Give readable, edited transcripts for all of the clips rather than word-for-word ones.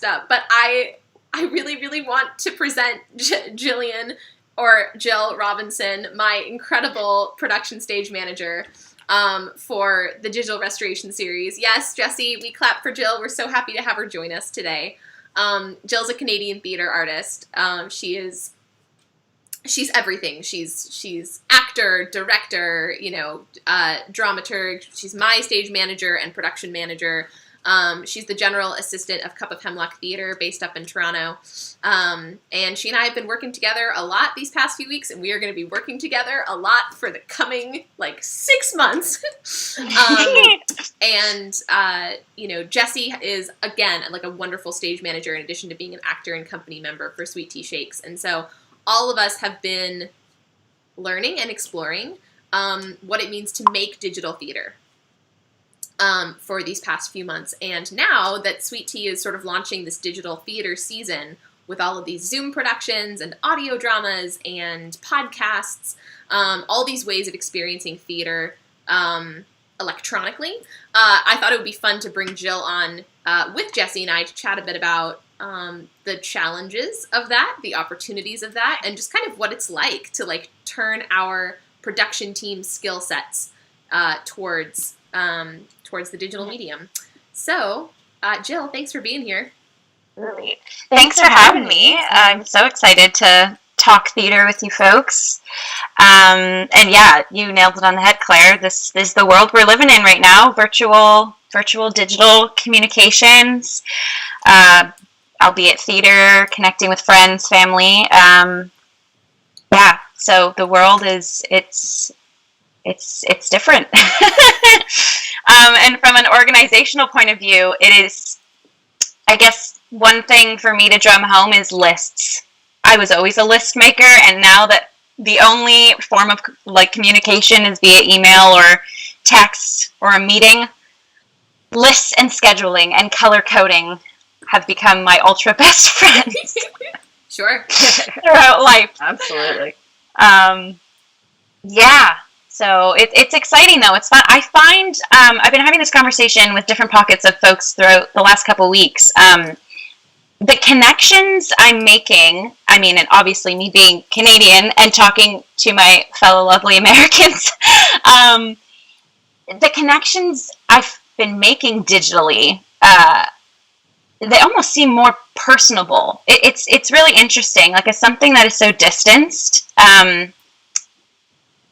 stuff. But I really, really want to present Jillian or Jill Robinson, my incredible production stage manager, for the Digital Restoration Series. Yes, Jessie, we clap for Jill. We're so happy to have her join us today. Jill's a Canadian theater artist. She's everything. She's actor, director, dramaturg. She's my stage manager and production manager. She's the general assistant of Cup of Hemlock Theater based up in Toronto. And she and I have been working together a lot these past few weeks, and we are going to be working together a lot for the coming, 6 months. Jessie is, again, a wonderful stage manager in addition to being an actor and company member for Sweet Tea Shakes. And so all of us have been learning and exploring what it means to make digital theater for these past few months. And now that Sweet Tea is sort of launching this digital theater season with all of these Zoom productions and audio dramas and podcasts, all these ways of experiencing theater electronically, I thought it would be fun to bring Jill on with Jessie and I to chat a bit about the challenges of that, the opportunities of that, and just kind of what it's like to turn our production team's skill sets towards the digital medium. So, Jill, thanks for being here. Really. Thanks for having me. I'm so excited to talk theater with you folks. And yeah, you nailed it on the head, Claire. This is the world we're living in right now. Virtual digital communications, albeit theater, connecting with friends, family. Yeah, so the world it's different. And from an organizational point of view, it is, I guess, one thing for me to drum home is lists. I was always a list maker, and now that the only form of communication is via email or text or a meeting, lists and scheduling and color coding have become my ultra best friends. Sure. Throughout life. Absolutely. Yeah. So it's exciting, though. It's fun. I find I've been having this conversation with different pockets of folks throughout the last couple of weeks. The connections I'm making, and obviously me being Canadian and talking to my fellow lovely Americans, the connections I've been making digitally, they almost seem more personable. It's really interesting. As something that is so distanced,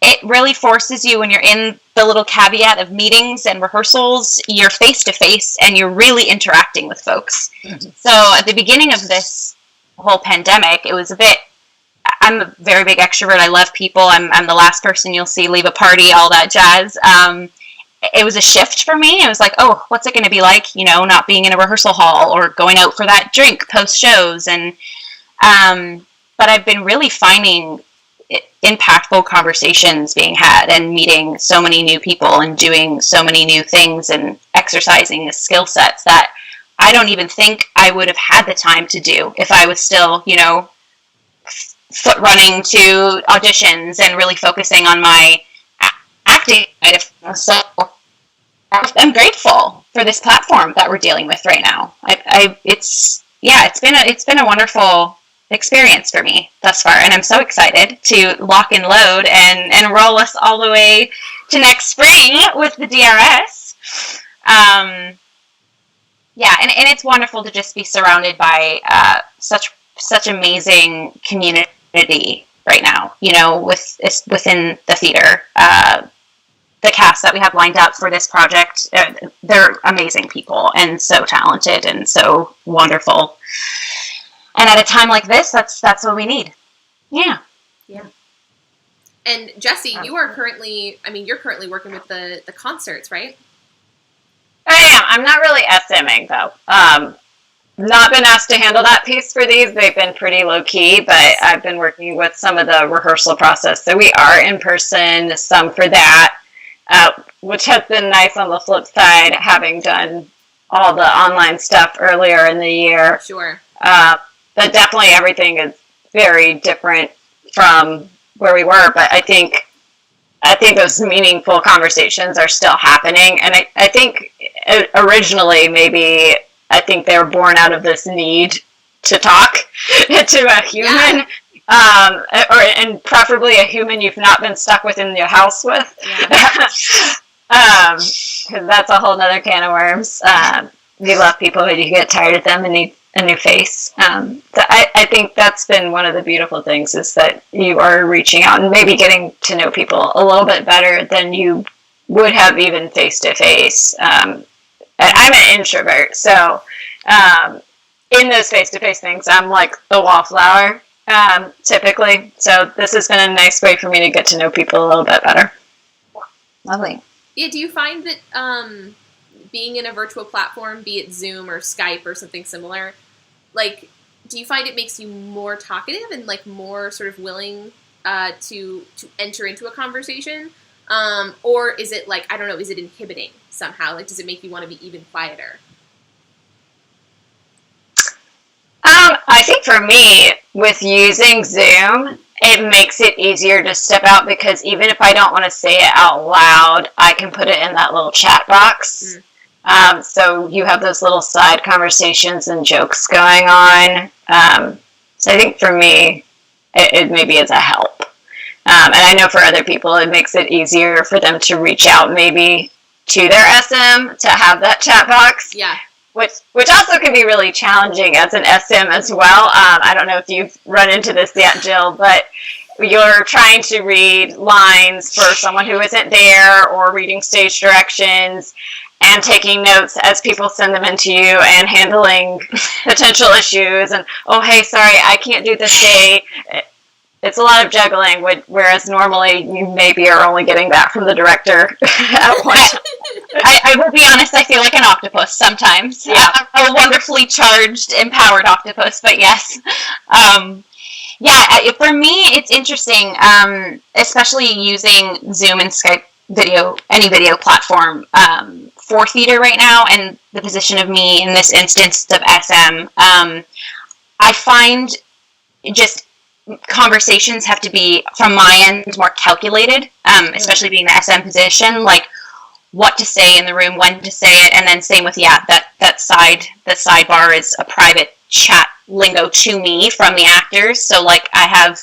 it really forces you, when you're in the little caveat of meetings and rehearsals, you're face-to-face and you're really interacting with folks. Mm-hmm. So at the beginning of this whole pandemic, it was I'm a very big extrovert. I love people. I'm the last person you'll see leave a party, all that jazz. It was a shift for me. It was oh, what's it going to be like, not being in a rehearsal hall or going out for that drink post-shows. And but I've been really finding impactful conversations being had and meeting so many new people and doing so many new things and exercising skill sets that I don't even think I would have had the time to do if I was still, foot running to auditions and really focusing on my acting side of things. So I'm grateful for this platform that we're dealing with right now. It's been a wonderful experience for me thus far, and I'm so excited to lock and load and roll us all the way to next spring with the DRS. And it's wonderful to just be surrounded by such amazing community right now, within the theater. The cast that we have lined up for this project, they're amazing people and so talented and so wonderful. And at a time like this, that's what we need. Yeah. Yeah. And Jessie, you're currently working with the concerts, right? I am. I'm not really SMing, though. Not been asked to handle that piece for these. They've been pretty low-key, but I've been working with some of the rehearsal process. So we are in person, some for that, which has been nice on the flip side, having done all the online stuff earlier in the year. Sure. But definitely everything is very different from where we were. But I think those meaningful conversations are still happening. And I think originally maybe I think they're born out of this need to talk to a human, and preferably a human you've not been stuck within your house with. Yeah. 'Cause that's a whole nother can of worms. You love people, but you get tired of them and need a new face. I think that's been one of the beautiful things, is that you are reaching out and maybe getting to know people a little bit better than you would have even face to face. I'm an introvert, so in those face to face things, I'm like the wallflower, typically. So this has been a nice way for me to get to know people a little bit better. Lovely. Yeah, do you find that being in a virtual platform, be it Zoom or Skype or something similar, like, do you find it makes you more talkative and, like, more sort of willing to enter into a conversation? Or is it, like, I don't know, is it inhibiting somehow? Like, does it make you want to be even quieter? I think for me, with using Zoom, it makes it easier to step out, because even if I don't want to say it out loud, I can put it in that little chat box. So you have those little side conversations and jokes going on. So I think for me, it maybe is a help. And I know for other people, it makes it easier for them to reach out maybe to their SM to have that chat box. Yeah. Which also can be really challenging as an SM as well. I don't know if you've run into this yet, Jill, but you're trying to read lines for someone who isn't there, or reading stage directions and taking notes as people send them into you, and handling potential issues. And, oh, hey, sorry, I can't do this day. It's a lot of juggling, whereas normally you maybe are only getting that from the director at one time. I will be honest, I feel like an octopus sometimes. Yeah. A wonderfully charged, empowered octopus, but yes. For me, it's interesting, especially using Zoom and Skype video, any video platform, for theater right now, and the position of me in this instance of SM. I find just conversations have to be, from my end, more calculated, especially being the SM position, like what to say in the room, when to say it, and then same with, the sidebar is a private chat lingo to me from the actors, so like I have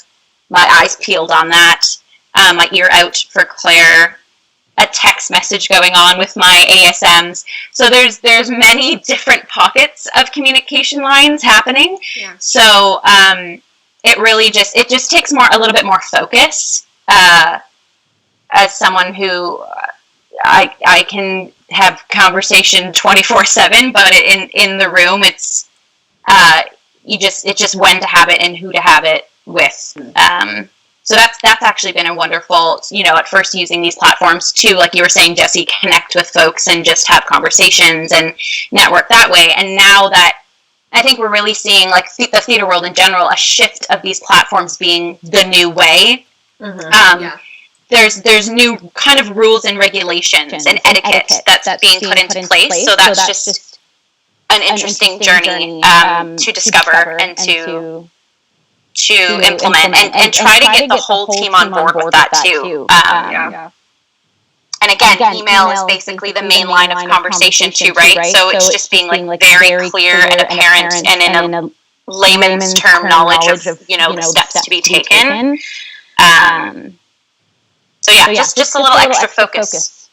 my eyes peeled on that, my ear out for Claire, a text message going on with my ASMs, so there's many different pockets of communication lines happening, so it really just takes a little bit more focus, as someone who I can have conversation 24/7, but in the room it's just when to have it and who to have it with. So that's actually been a wonderful, at first using these platforms to, like you were saying, Jessie, connect with folks and just have conversations and network that way. And now that I think we're really seeing, like, the theater world in general, a shift of these platforms being the new way. There's new kind of rules and regulations and etiquette that's being put into place. So that's just an interesting journey to discover and to implement and try to get the whole team on board with that too. And again, email is basically the main line of conversation too, right? So it's just being like very clear and apparent, and in a layman's term knowledge of the steps to be taken. So just a little extra focus.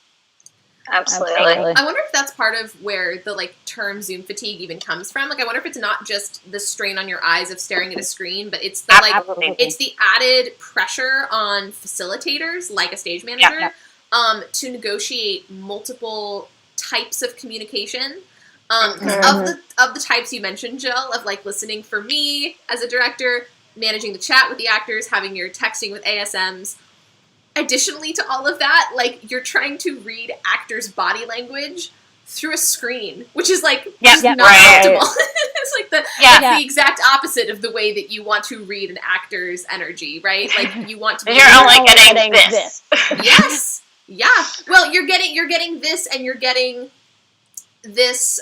Absolutely. I wonder if that's part of where the term Zoom fatigue even comes from. Like, I wonder if it's not just the strain on your eyes of staring at a screen, but it's it's the added pressure on facilitators, like a stage manager, to negotiate multiple types of communication. Of the types you mentioned, Jill, of listening for me as a director, managing the chat with the actors, having your texting with ASMs. Additionally to all of that, you're trying to read actors' body language through a screen, which is not optimal. It's the exact opposite of the way that you want to read an actor's energy, right? You want to be you're only getting this. Yes. Yeah. Well, you're getting this, and you're getting this,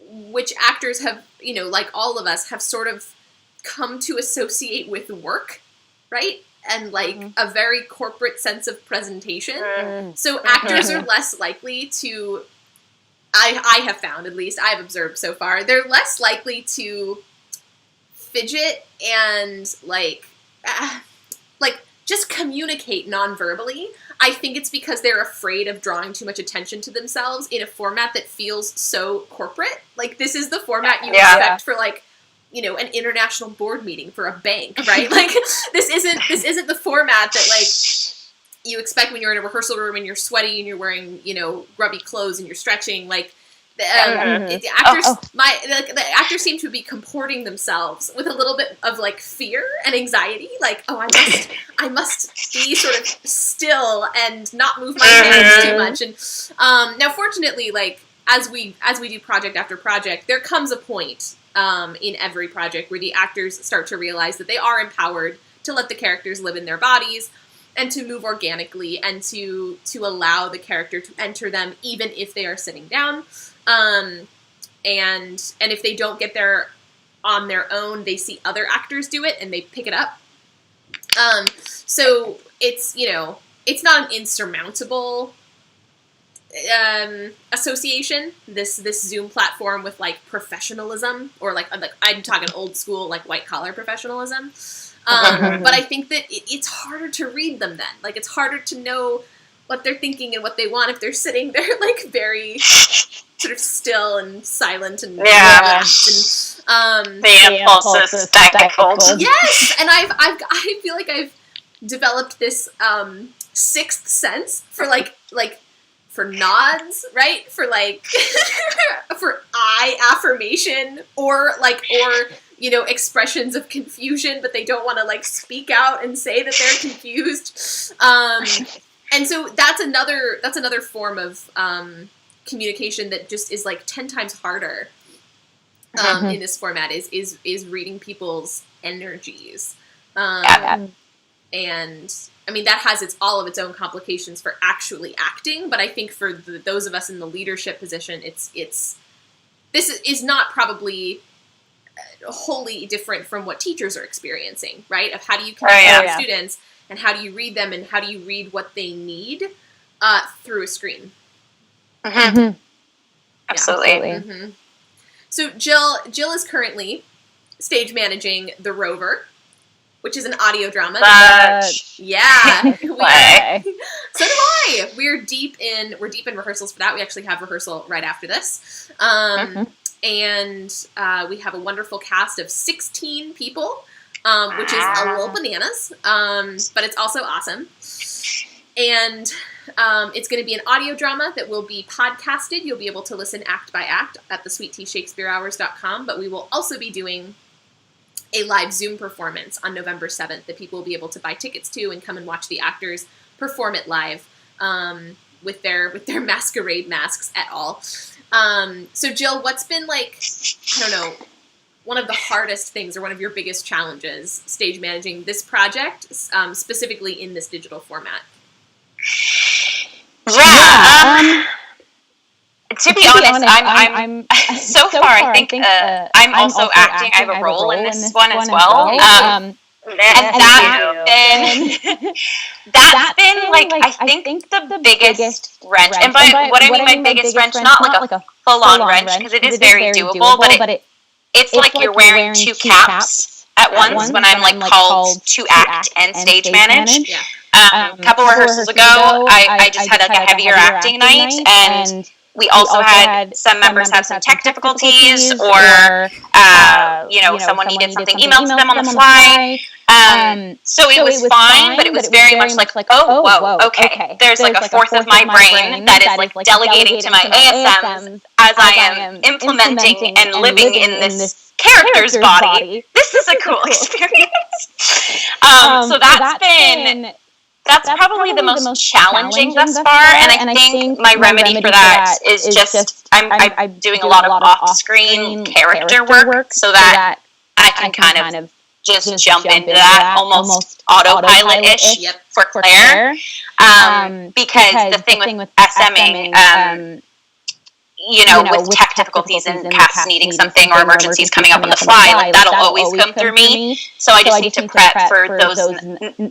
which actors have, like all of us, have sort of come to associate with work, right? And a very corporate sense of presentation. So actors are less likely to I have found, at least I have observed so far, they're less likely to fidget and just communicate non-verbally. I think it's because they're afraid of drawing too much attention to themselves in a format that feels so corporate. Like, this is the format you expect for, like, you know, an international board meeting for a bank, right? Like, this isn't the format that, like, you expect when you're in a rehearsal room and you're sweaty and you're wearing, you know, grubby clothes and you're stretching. Like, the actors seem to be comporting themselves with a little bit of, like, fear and anxiety. Like, oh, I must be sort of still and not move my hands too much. And now, fortunately, like, as we do project after project, there comes a point in every project where the actors start to realize that they are empowered to let the characters live in their bodies and to move organically and to allow the character to enter them even if they are sitting down. And if they don't get there on their own, they see other actors do it and they pick it up. So it's, you know, it's not an insurmountable association, this Zoom platform with, like, professionalism, or like I'm talking old school, like, white collar professionalism. But I think that it's harder to read them then. Like, it's harder to know what they're thinking and what they want if they're sitting there, like, very sort of still and silent and relaxed. And the impulses spectacled. Yes, and I feel like I've developed this sixth sense for for nods, right? For, like, for eye affirmation, or you know, expressions of confusion, but they don't want to, like, speak out and say that they're confused. And so that's another form of communication that just is, like, 10 times harder in this format is reading people's energies. And I mean, that has all of its own complications for actually acting, but I think for those of us in the leadership position, this is not probably wholly different from what teachers are experiencing, right? Of how do you connect with students, and how do you read them, and how do you read what they need through a screen. Absolutely. So Jill is currently stage managing The Rover, which is an audio drama. Yeah. So do I. We're deep in rehearsals for that. We actually have rehearsal right after this. And we have a wonderful cast of 16 people, which is a little bananas, but it's also awesome. And it's going to be an audio drama that will be podcasted. You'll be able to listen act by act at the sweetteashakespearehours.com, but we will also be doing a live Zoom performance on November 7th that people will be able to buy tickets to and come and watch the actors perform it live with their masquerade masks et al. So Jill, what's been, like, I don't know, one of the hardest things or one of your biggest challenges stage managing this project, specifically in this digital format? To be honest, I'm so far, I think I'm also acting. I have a role in this one as well. And that's been like, I think the biggest wrench. And by what I mean by biggest wrench, not like a full-on wrench, because it is very doable, but it's like you're wearing two caps at once when I'm, like, called to act and stage manage. A couple rehearsals ago, I just had, like, a heavier acting night, and we also had some members have some tech difficulties, or you know, someone needed something emailed to them on the fly. So it was fine, but it was very much like, oh, whoa, okay. There's, like, a fourth of my brain that is, like, delegating to my ASMs as I am implementing and living in this character's body. This is a cool experience. So that's probably the most challenging thus far, and I think my remedy for that is just I'm doing a lot of off-screen character work so that I can kind of just jump into that almost autopilot-ish for Claire. Because the thing with SMing, with tech difficulties and cast needing something or emergencies coming up on the fly, like that'll always come through me. So I just need to prep for those.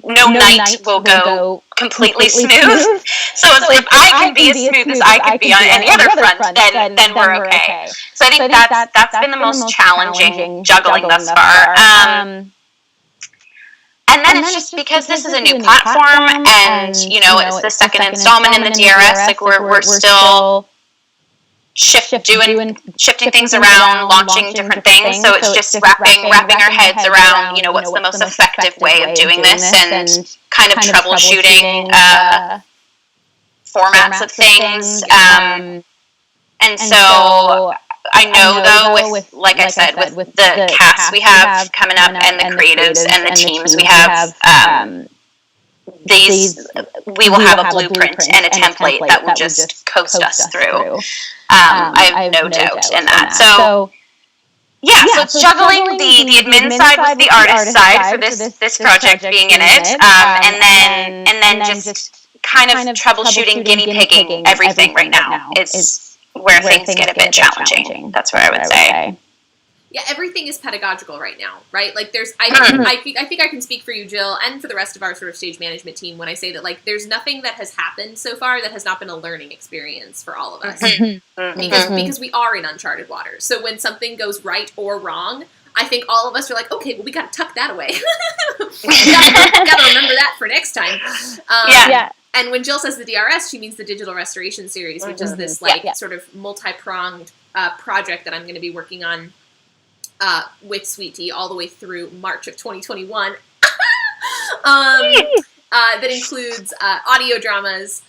No night will go completely smooth. So if I can be as smooth as I can be on any other front, then we're okay. So I think that's been the most challenging juggling thus far. And then it's just because this is a new platform, and it's the second installment in the DRS. Like we're still shifting things around, launching different things. So it's just wrapping our heads around, what's the most effective way of doing this, and kind of troubleshooting formats of things. And so I know though, with like I said, with the cast we have coming up and the creatives and the teams we have, we will have a blueprint and a template that will just coast us through. I have no doubt in that. So it's juggling the admin side with the artist side for this project being in it, and then just kind of troubleshooting, guinea pigging everything right now is where things get a bit challenging. That's what I would say. Yeah, everything is pedagogical right now, right? Like I think I can speak for you, Jill, and for the rest of our sort of stage management team when I say that like there's nothing that has happened so far that has not been a learning experience for all of us. Because we are in uncharted waters. So when something goes right or wrong, I think all of us are like, okay, well, we got to tuck that away. we got to remember that for next time. And when Jill says the DRS, she means the Digital Restoration Series, which is this sort of multi-pronged project that I'm going to be working on with Sweet Tea all the way through March of 2021. That includes audio dramas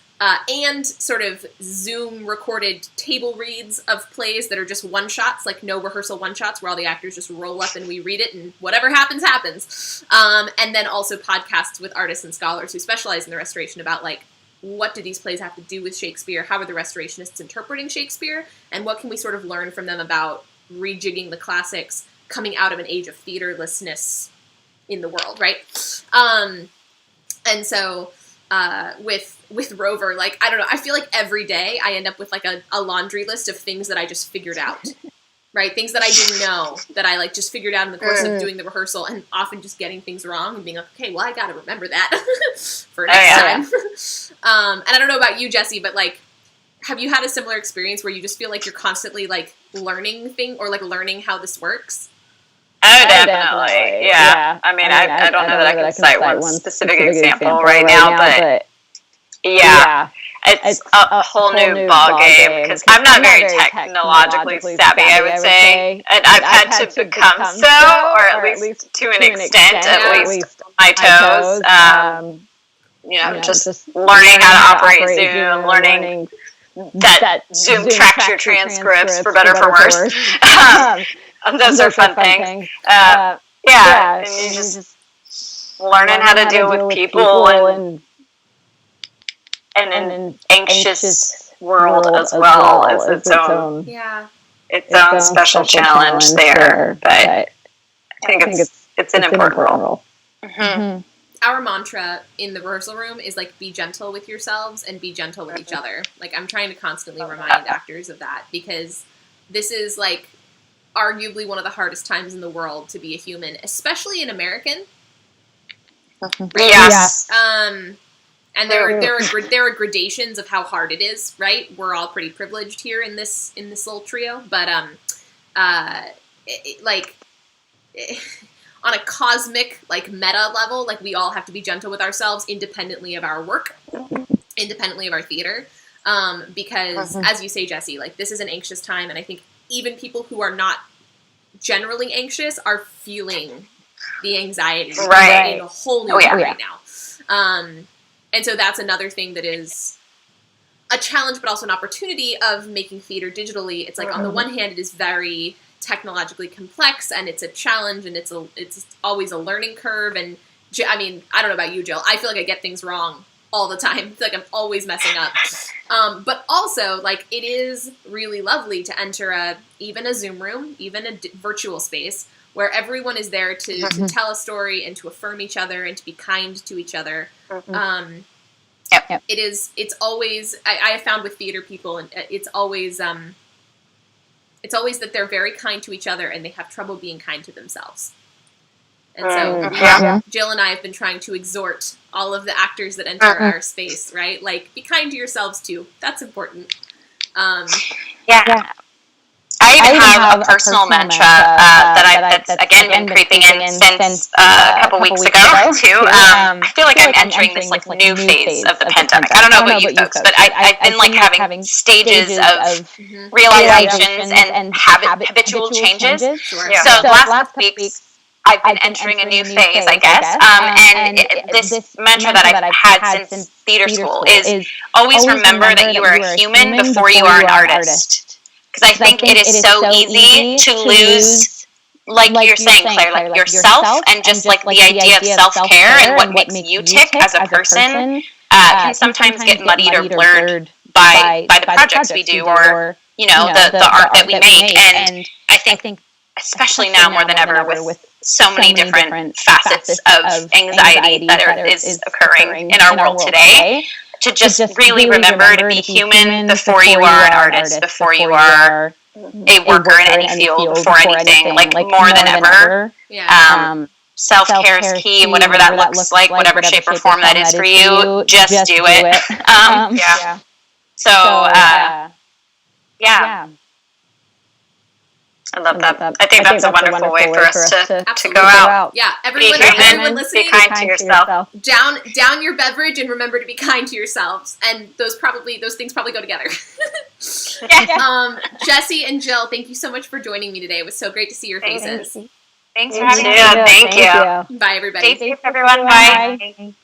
and sort of Zoom recorded table reads of plays that are just one-shots, like no rehearsal one-shots where all the actors just roll up and we read it and whatever happens, happens. And then also podcasts with artists and scholars who specialize in the restoration about like, what do these plays have to do with Shakespeare? How are the restorationists interpreting Shakespeare? And what can we sort of learn from them about rejigging the classics coming out of an age of theaterlessness in the world, right? And so with Rover, like, I don't know, I feel like every day I end up with like a laundry list of things that I just figured out, right? Things that I didn't know that I like just figured out in the course of doing the rehearsal, and often just getting things wrong and being like, okay, well, I got to remember that for next time. And I don't know about you, Jessie, but like, have you had a similar experience where you just feel like you're constantly like learning or like learning how this works? Oh, definitely. Yeah. I mean, I don't know that I can cite one specific example right now, but yeah. It's a whole new ball game because I'm not very technologically savvy, I would say. And I've had to become so, or at least to an extent, at least on my toes. Just learning how to operate Zoom, learning that Zoom tracks your transcripts for better or for worse. Those are fun things. And you just learning how to deal with people and an anxious world as well as its own special challenge there. But I think it's an important role. Mm-hmm. Our mantra in the rehearsal room is like, be gentle with yourselves and be gentle with each other. Like, I'm trying to constantly remind actors of that, because this is like arguably one of the hardest times in the world to be a human, especially an American. Right? Yes. And there are gradations of how hard it is, right? We're all pretty privileged here in this little trio, but on a cosmic, like, meta level, like, we all have to be gentle with ourselves independently of our work, independently of our theater, because, as you say, Jessie, like, this is an anxious time, and I think even people who are not generally anxious are feeling the anxiety in a whole new way right now. And so that's another thing that is a challenge, but also an opportunity of making theater digitally. It's like, on the one hand, it is very technologically complex, and it's a challenge, and it's always a learning curve. And I mean, I don't know about you, Jill. I feel like I get things wrong all the time. It's like I'm always messing up. But also, like, it is really lovely to enter even a Zoom room, even a virtual space, where everyone is there to tell a story and to affirm each other and to be kind to each other. It's always, I have found with theater people, and it's always it's always that they're very kind to each other and they have trouble being kind to themselves. And so Jill and I have been trying to exhort all of the actors that enter our space, right? Like, be kind to yourselves too. That's important. I even have a personal mantra that's again been creeping in since a couple weeks ago too. I feel like I'm entering this like new phase of the pandemic. I don't know about you folks, but I've been like having stages of realizations and habitual changes. Sure. So the last couple weeks, I've been entering a new phase, I guess. And this mantra that I've had since theater school is always remember that you are a human before you are an artist. Because I think it is so easy to lose, like you're saying, Claire, like yourself and just like the idea of self-care and what makes you tick as a person can sometimes get muddied or blurred by the projects we do or, you know, the art that we make. And I think especially now more than ever with so many different facets of anxiety that is occurring in our world today, to just really remember to be human before you are an artist, before you are a worker in any field, before anything, like more than ever. Self-care is key, whatever that looks like, whatever shape or form that is for you, just do it. So, I love that. I think that's a wonderful way for us to go out. Yeah, everyone listening, be kind to yourself. Down your beverage and remember to be kind to yourselves. And those things probably go together. Jessie and Jill, thank you so much for joining me today. It was so great to see your faces. Thanks for having me. Thank you. Bye, everybody. Stay safe, everyone. Bye.